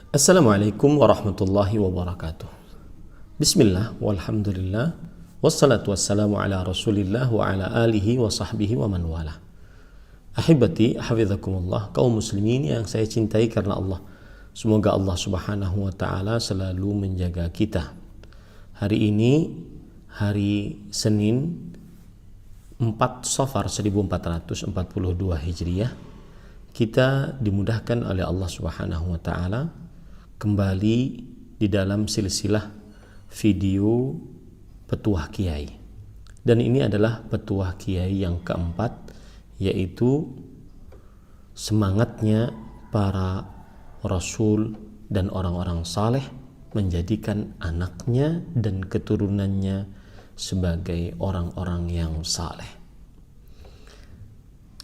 Assalamualaikum warahmatullahi wabarakatuh. Bismillah, walhamdulillah, wassalatu wassalamu ala rasulillah wa ala alihi wa sahbihi wa man wala. Ahibati, hafizakumullah, kaum muslimin yang saya cintai karena Allah. Semoga Allah subhanahu wa ta'ala selalu menjaga kita. Hari ini, hari Senin 4 Safar 1442 Hijriah, kita dimudahkan oleh Allah subhanahu wa ta'ala kembali di dalam silsilah video Petuah Kiai. Dan ini adalah Petuah Kiai yang keempat, yaitu semangatnya para rasul dan orang-orang saleh menjadikan anaknya dan keturunannya sebagai orang-orang yang saleh.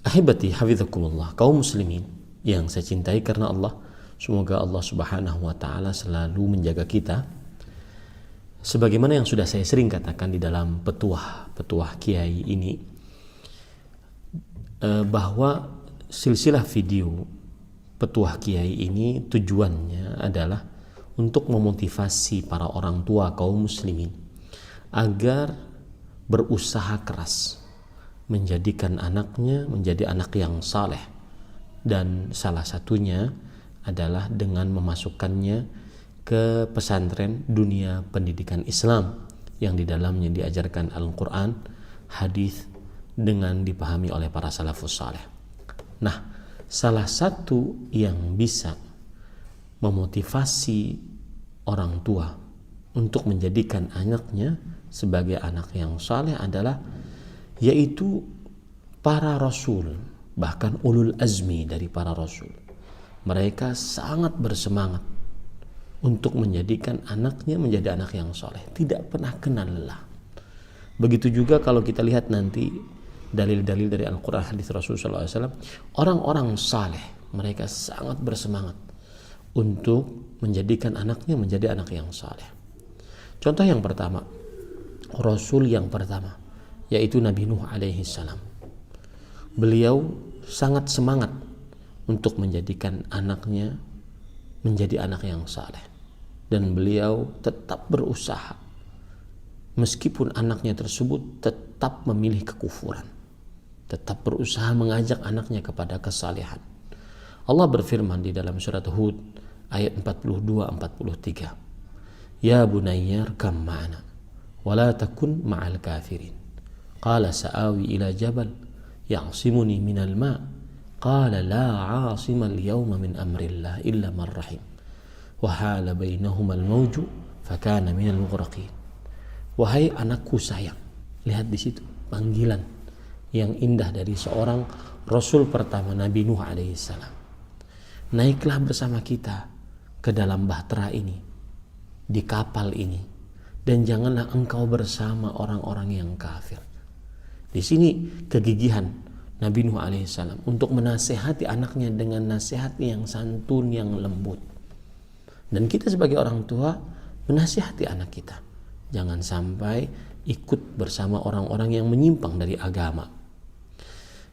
Ahibati hafizakumullah, kaum muslimin yang saya cintai karena Allah, semoga Allah subhanahu wa ta'ala selalu menjaga kita. Sebagaimana yang sudah saya sering katakan di dalam petuah kiai ini, bahwa silsilah video Petuah Kiai ini tujuannya adalah untuk memotivasi para orang tua kaum muslimin agar berusaha keras menjadikan anaknya menjadi anak yang saleh, dan salah satunya adalah dengan memasukkannya ke pesantren dunia pendidikan Islam yang di dalamnya diajarkan Al-Quran, hadis dengan dipahami oleh para salafus saleh. Nah, salah satu yang bisa memotivasi orang tua untuk menjadikan anaknya sebagai anak yang saleh adalah yaitu para rasul, bahkan ulul azmi dari para rasul. Mereka sangat bersemangat untuk menjadikan anaknya menjadi anak yang soleh, tidak pernah kenal lelah. Begitu juga kalau kita lihat nanti dalil-dalil dari Al-Quran, hadis Rasulullah SAW, orang-orang saleh mereka sangat bersemangat untuk menjadikan anaknya menjadi anak yang saleh. Contoh yang pertama, Rasul yang pertama, yaitu Nabi Nuh alaihi salam. Beliau sangat semangat untuk menjadikan anaknya menjadi anak yang saleh, dan beliau tetap berusaha meskipun anaknya tersebut tetap memilih kekufuran, tetap berusaha mengajak anaknya kepada kesalehan. Allah berfirman di dalam surat Hud ayat 42-43, ya bunayya arkam ma'ana wa la takun ma'al kafirin qala sa'awi ila jabal ya'simuni minal ma' qala la 'asima al-yawma min amrillah illa man rahim wa hala bainahuma al-mawju fakana minal mughraqin. Wahai anakku sayang, lihat di situ panggilan yang indah dari seorang rasul pertama, Nabi Nuh alaihi salam. Naiklah bersama kita ke dalam bahtera ini, di kapal ini, dan janganlah engkau bersama orang-orang yang kafir. Di sini kegigihan Nabi Nuh alaihissalam untuk menasehati anaknya dengan nasihat yang santun, yang lembut. Dan kita sebagai orang tua menasihati anak kita, jangan sampai ikut bersama orang-orang yang menyimpang dari agama.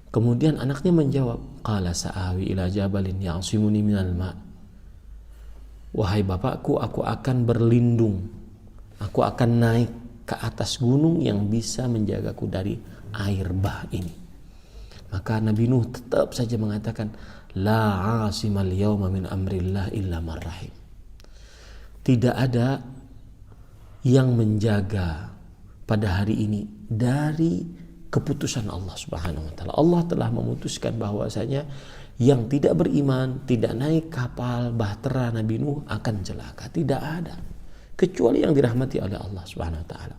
Kemudian anaknya menjawab, qala sa'awi ila jabalin ya'simuni minal ma'. Wahai bapakku, aku akan berlindung, aku akan naik ke atas gunung yang bisa menjagaku dari air bah ini. Maka Nabi Nuh tetap saja mengatakan, la 'asimal yawma min amrillah illa man rahim. Tidak ada yang menjaga pada hari ini dari keputusan Allah Subhanahu wa taala. Allah telah memutuskan bahwasanya yang tidak beriman, tidak naik kapal bahtera Nabi Nuh akan celaka. Tidak ada kecuali yang dirahmati oleh Allah Subhanahu wa taala.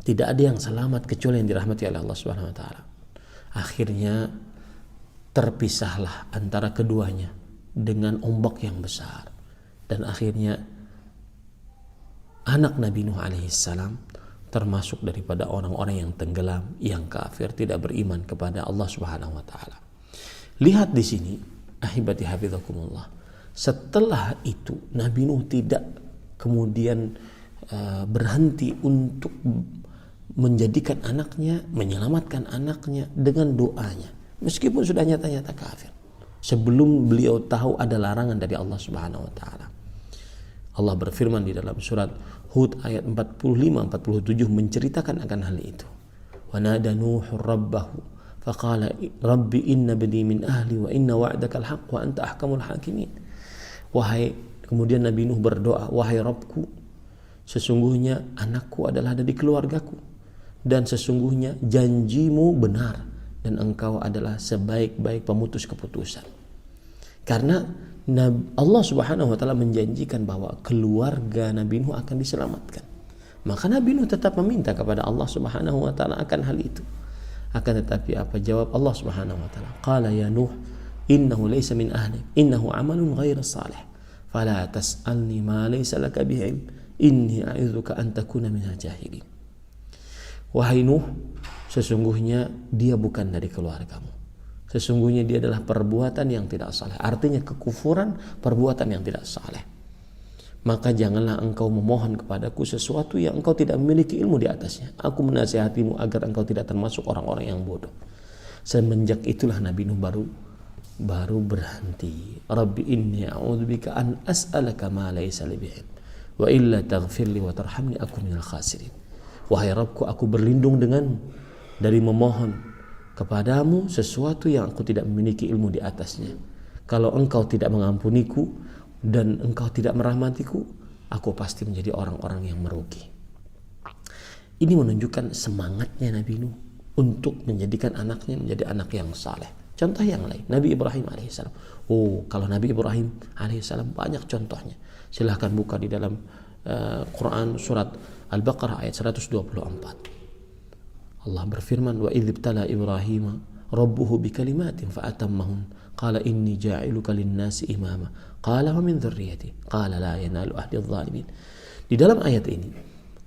Tidak ada yang selamat kecuali yang dirahmati oleh Allah Subhanahu wa taala. Akhirnya terpisahlah antara keduanya dengan ombak yang besar, dan akhirnya anak Nabi Nuh alaihissalam termasuk daripada orang-orang yang tenggelam, yang kafir, tidak beriman kepada Allah Subhanahu wa taala. Lihat di sini, ahibati hafizakumullah. Setelah itu Nabi Nuh tidak kemudian berhenti untuk menjadikan anaknya, menyelamatkan anaknya dengan doanya, meskipun sudah nyata-nyata kafir. sebelum beliau tahu ada larangan dari Allah Subhanahu wa taala. Allah berfirman di dalam surat Hud ayat 45-47 menceritakan akan hal itu. Wa nada Nuhu rabbahu faqala rabbi inna bani min ahli wa inna wa'daka al-haq wa anta ahkamul hakimin. Kemudian Nabi Nuh berdoa, wahai Rabbku, sesungguhnya anakku adalah dari keluargaku dan sesungguhnya janjimu benar dan engkau adalah sebaik-baik pemutus keputusan. Karena Allah Subhanahu wa taala menjanjikan bahwa keluarga Nabi Nuh akan diselamatkan. Maka Nabi Nuh tetap meminta kepada Allah Subhanahu wa taala akan hal itu. Akan tetapi apa jawab Allah Subhanahu wa taala? Qala ya Nuh innahu laysa min ahlik innahu amalun ghairu salih. Fala tas'alni ma laysa laka bihi ilm inni a'idzuka an takuna minal jahilin. Wahai Nuh, sesungguhnya dia bukan dari keluargamu. Sesungguhnya dia adalah perbuatan yang tidak saleh. Artinya kekufuran, perbuatan yang tidak saleh. Maka janganlah engkau memohon kepadaku sesuatu yang engkau tidak memiliki ilmu di atasnya. Aku menasihatimu agar engkau tidak termasuk orang-orang yang bodoh. Semenjak itulah Nabi Nuh baru berhenti. Rabbi inni a'udzubika an as'alaka ma laysa li bihi wa illa taghfirli wa tarhamni aku minal khasirin. Wahai Rabbku, aku berlindung denganmu dari memohon kepadamu sesuatu yang aku tidak memiliki ilmu di atasnya. Kalau engkau tidak mengampuniku dan engkau tidak merahmatiku, aku pasti menjadi orang-orang yang merugi. Ini menunjukkan semangatnya Nabi Nuh untuk menjadikan anaknya menjadi anak yang saleh. Contoh yang lain, Nabi Ibrahim alaihissalam. Kalau Nabi Ibrahim alaihissalam banyak contohnya. Silahkan buka di dalam Quran surat Al-Baqarah ayat 124. Allah berfirman, wa idh ibtala Ibrahim rabbuhu bikalimatin fa'atammahun qala inni ja'iluka lin-nasi imama qala wa min dzurriyyati qala la yanalu ahdi adh-dhalimin. Di dalam ayat ini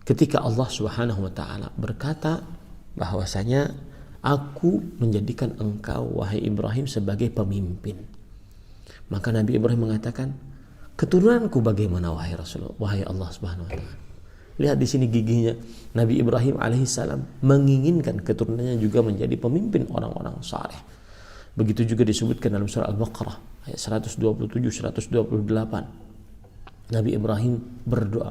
ketika Allah Subhanahu wa taala berkata bahwasanya aku menjadikan engkau wahai Ibrahim sebagai pemimpin, maka Nabi Ibrahim mengatakan, keturunanku bagaimana wahai Rasulullah, wahai Allah Subhanahu wa taala. Lihat di sini gigihnya Nabi Ibrahim alaihissalam menginginkan keturunannya juga menjadi pemimpin orang-orang saleh. Begitu juga disebutkan dalam surah Al-Baqarah ayat 127-128. Nabi Ibrahim berdoa,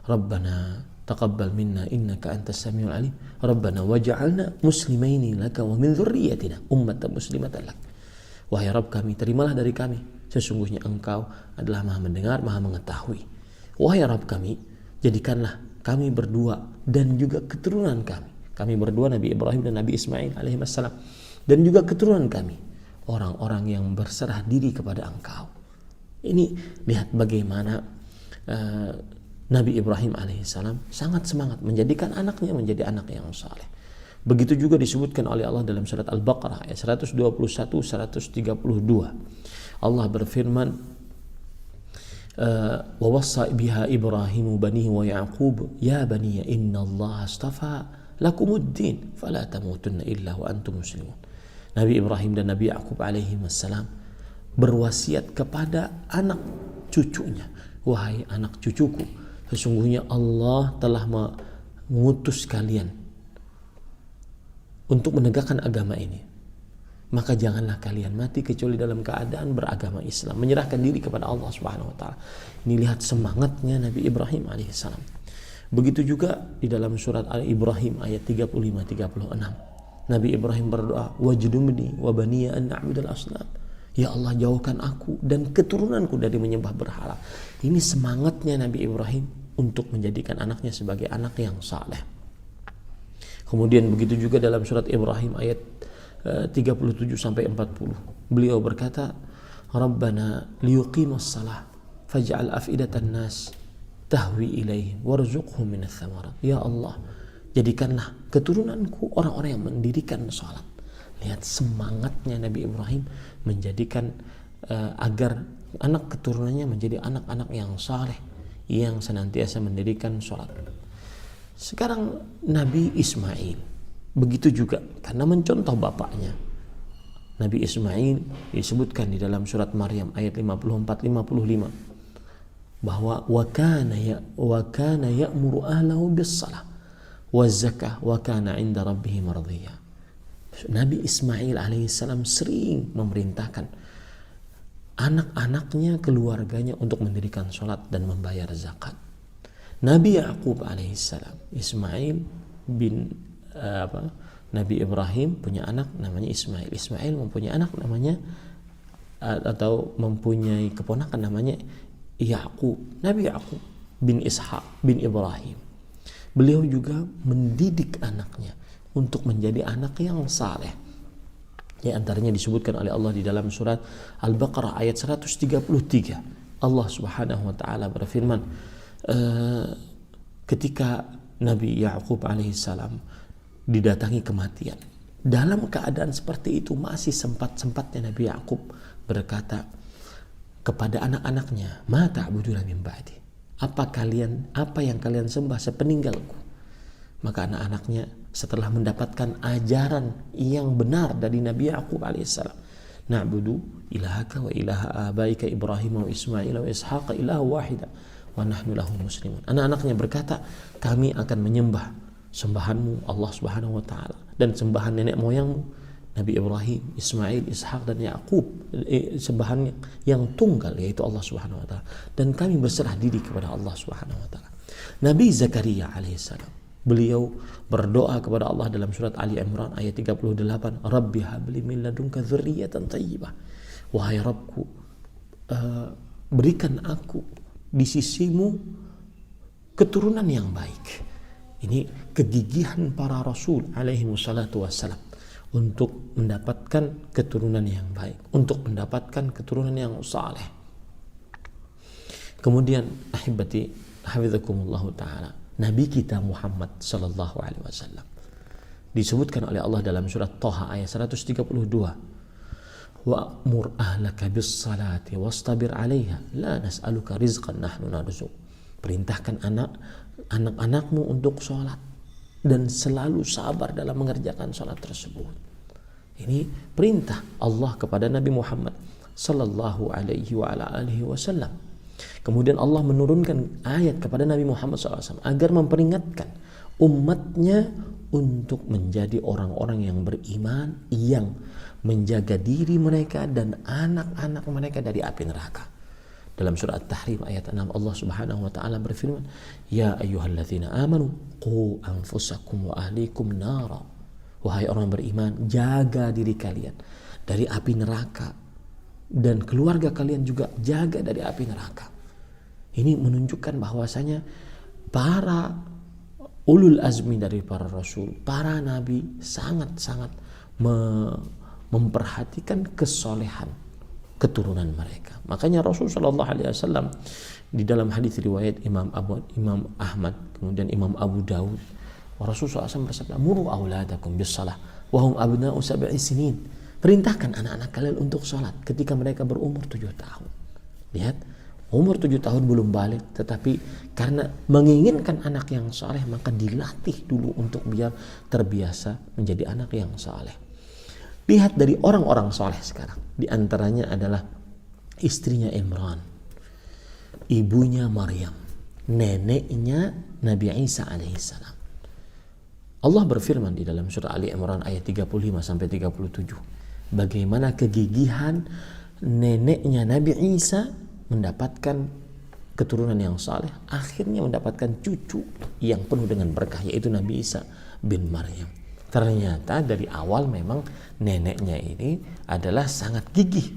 Rabbana taqabbal minna innaka antas samiul alim. Rabbana waj'alna muslimaini laka wa min dzurriyyatina ummatan muslimatan lak. Wahai Rabb kami, terimalah dari kami, sesungguhnya Engkau adalah Maha mendengar, Maha mengetahui. Wahai Rabb kami, jadikanlah kami berdua dan juga keturunan kami berdua, Nabi Ibrahim dan Nabi Ismail alaihissalam, dan juga keturunan kami orang-orang yang berserah diri kepada Engkau. Ini lihat bagaimana Nabi Ibrahim alaihissalam sangat semangat menjadikan anaknya menjadi anak yang saleh. Begitu juga disebutkan oleh Allah dalam surat Al-Baqarah ayat 121-132. Allah berfirman, wa wassa biha Ibrahimu banihi wa Yaqub ya bani inna Allah astafa lakumuddin fala tamutunna illa wa antum muslimun. Nabi Ibrahim dan Nabi Yaqub alaihi wassalam berwasiat kepada anak cucunya, wahai anak cucuku, sesungguhnya Allah telah mengutus kalian untuk menegakkan agama ini. Maka janganlah kalian mati kecuali dalam keadaan beragama Islam, menyerahkan diri kepada Allah Subhanahu wa taala. Ini lihat semangatnya Nabi Ibrahim alaihissalam. Begitu juga di dalam surat Al-Ibrahim ayat 35-36. Nabi Ibrahim berdoa, wajdumni wa baniya an na'budal asnam. Ya Allah, jauhkan aku dan keturunanku dari menyembah berhala. Ini semangatnya Nabi Ibrahim untuk menjadikan anaknya sebagai anak yang saleh. Kemudian begitu juga dalam surat Ibrahim ayat 37-40. Beliau berkata, Rabbana liyuqimus salah faj'al af'idatan nas tahwi ilaihim warzuqhum minats thamarat. Ya Allah, jadikanlah keturunanku orang-orang yang mendirikan salat. Lihat semangatnya Nabi Ibrahim menjadikan agar anak keturunannya menjadi anak-anak yang saleh, yang senantiasa mendirikan salat. Sekarang Nabi Ismail begitu juga, karena mencontoh bapaknya. Nabi Ismail disebutkan di dalam surat Maryam ayat 54-55 bahwa wa kana ya'muru ahlahu bis-shalah wa zakah wa kana 'inda rabbih mardiyya. Nabi Ismail alaihissalam sering memerintahkan anak-anaknya, keluarganya untuk mendirikan sholat dan membayar zakat. Nabi Yaqub alaihissalam, Ismail bin Nabi Ibrahim punya anak namanya Ismail. Ismail mempunyai anak namanya atau mempunyai keponakan namanya Yaqub. Nabi Yaqub bin Ishaq bin Ibrahim, beliau juga mendidik anaknya untuk menjadi anak yang saleh. Di antaranya disebutkan oleh Allah di dalam surat Al-Baqarah ayat 133. Allah Subhanahu wa taala berfirman, ketika Nabi Yaqub alaihissalam didatangi kematian, dalam keadaan seperti itu masih sempat-sempatnya Nabi Yaqub berkata kepada anak-anaknya, "Ma ta'buduna min ba'di?" Apa yang kalian sembah sepeninggalku? Maka anak-anaknya setelah mendapatkan ajaran yang benar dari Nabi Yaqub alaihissalam, "Na'budu ilahaka wa ilaha abaika Ibrahim wa Ismail wa Ishaq ilaha wahida wa nahnu lahu muslimun." Anak-anaknya berkata, kami akan menyembah sembahanmu Allah Subhanahu wa taala dan sembahan nenek moyangmu Nabi Ibrahim, Ismail, Ishaq dan Yaqub, sembahan yang tunggal yaitu Allah Subhanahu wa taala, dan kami berserah diri kepada Allah Subhanahu wa taala. Nabi Zakaria alaihissalam, beliau berdoa kepada Allah dalam surat Ali Imran ayat 38, "Rabbi habli min ladunka dzurriyyatan thayyibah." Wahai Rabbku, berikan aku di sisimu keturunan yang baik. Ini kegigihan para rasul alaihi wassalatu wassalam untuk mendapatkan keturunan yang baik, untuk mendapatkan keturunan yang saleh. Kemudian ahibati hafizakumullah taala, Nabi kita Muhammad sallallahu alaihi wasallam disebutkan oleh Allah dalam surat Thaha ayat 132, "Wa'mur ahlaka bis salati wastabir 'alaiha la nas'aluka rizqan nahnu narzuq." Perintahkan anak-anakmu untuk sholat dan selalu sabar dalam mengerjakan sholat tersebut. Ini perintah Allah kepada Nabi Muhammad sallallahu alaihi wa ala alihi wasallam. Kemudian Allah menurunkan ayat kepada Nabi Muhammad SAW agar memperingatkan umatnya untuk menjadi orang-orang yang beriman, yang menjaga diri mereka dan anak-anak mereka dari api neraka. Dalam surah At-Tahrim ayat 6 Allah Subhanahu wa taala berfirman, "Ya ayyuhalladzina amanu qu anfusakum wa ahlikum nara." Wahai orang beriman, jaga diri kalian dari api neraka dan keluarga kalian juga jaga dari api neraka. Ini menunjukkan bahwasanya para ulul azmi dari para rasul, para nabi sangat-sangat memperhatikan kesolehan keturunan mereka. Makanya Rasul sallallahu alaihi wasallam di dalam hadis riwayat Imam Ahmad, kemudian Imam Abu Daud, Rasul SAW bersabda, "Muru auladakum bis shalah wa hum abna'u sab'i sinin." Perintahkan anak-anak kalian untuk salat ketika mereka berumur 7 tahun. Lihat, umur 7 tahun belum balik, tetapi karena menginginkan anak yang saleh maka dilatih dulu untuk biar terbiasa menjadi anak yang saleh. Lihat dari orang-orang saleh sekarang, di antaranya adalah istrinya Imran, ibunya Maryam, neneknya Nabi Isa alaihissalam. Allah berfirman di dalam surah Ali Imran ayat 35 sampai 37, bagaimana kegigihan neneknya Nabi Isa mendapatkan keturunan yang saleh, akhirnya mendapatkan cucu yang penuh dengan berkah, yaitu Nabi Isa bin Maryam. Ternyata dari awal memang neneknya ini adalah sangat gigih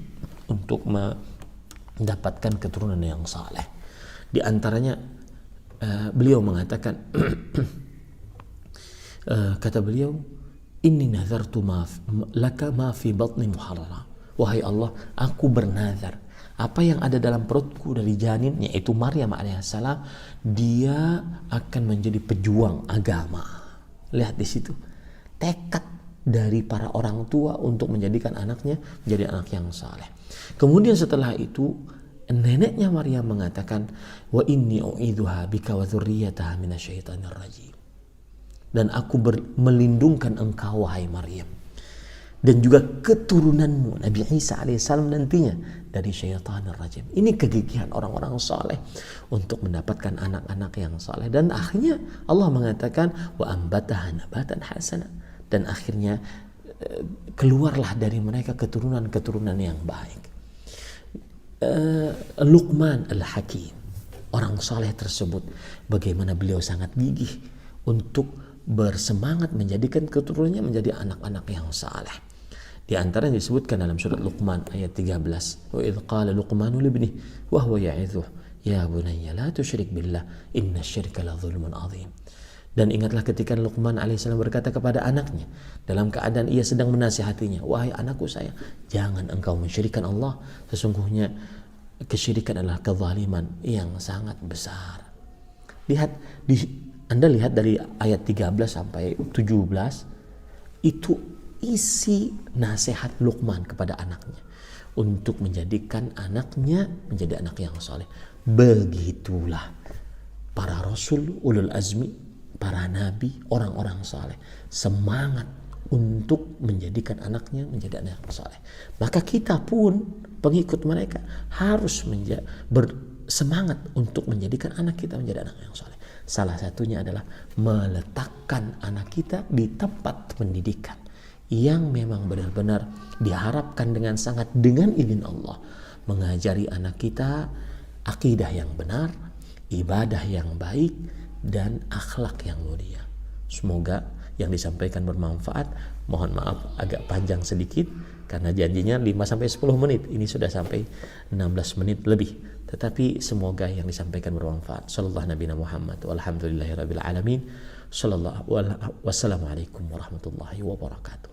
untuk mendapatkan keturunan yang saleh. Di antaranya beliau mengatakan kata beliau, "Inni nazartu laka ma fi batni muharrara." Wahai Allah, aku bernazar apa yang ada dalam perutku dari janin, yaitu Maryam alaihissalam, dia akan menjadi pejuang agama. Lihat di situ tekad dari para orang tua untuk menjadikan anaknya menjadi anak yang saleh. Kemudian setelah itu neneknya Maryam mengatakan, "Wa inni u'idzuha bika wa dzurriyyataha minasyaitonir rajim." Dan aku melindungkan engkau wahai Maryam dan juga keturunanmu Nabi Isa alaihissalam nantinya dari syaitanir rajim. Ini kegigihan orang-orang saleh untuk mendapatkan anak-anak yang saleh, dan akhirnya Allah mengatakan wa ambataha nabatan hasana, dan akhirnya keluarlah dari mereka keturunan-keturunan yang baik. Luqman Al-Hakim, orang saleh tersebut, bagaimana beliau sangat gigih untuk bersemangat menjadikan keturunannya menjadi anak-anak yang saleh. Di antara yang disebutkan dalam surat Luqman ayat 13, wa idz qala luqmanu libnihi wa huwa ya'idhuhu ya bunayya la tusyrik billah innasyirka la dzulmun adzim. Dan ingatlah ketika Luqman alaihissalam berkata kepada anaknya dalam keadaan ia sedang menasihatinya, wahai anakku saya, jangan engkau mensyirikkan Allah, sesungguhnya kesyirikan adalah kezaliman yang sangat besar. Anda lihat dari ayat 13 sampai 17, itu isi nasihat Luqman kepada anaknya untuk menjadikan anaknya menjadi anak yang soleh. Begitulah para rasul, ulul azmi, para nabi, orang-orang saleh semangat untuk menjadikan anaknya menjadi anak yang saleh. Maka kita pun pengikut mereka harus bersemangat untuk menjadikan anak kita menjadi anak yang saleh. Salah satunya adalah meletakkan anak kita di tempat pendidikan yang memang benar-benar diharapkan dengan sangat dengan izin Allah, mengajari anak kita akidah yang benar, ibadah yang baik, dan akhlak yang mulia. Semoga yang disampaikan bermanfaat. Mohon maaf agak panjang sedikit karena janjinya 5-10 menit. Ini sudah sampai 16 menit lebih. Tetapi semoga yang disampaikan bermanfaat. Sallallahu Nabi Muhammad walhamdulillahirabbil alamin. Wassalamualaikum warahmatullahi wabarakatuh.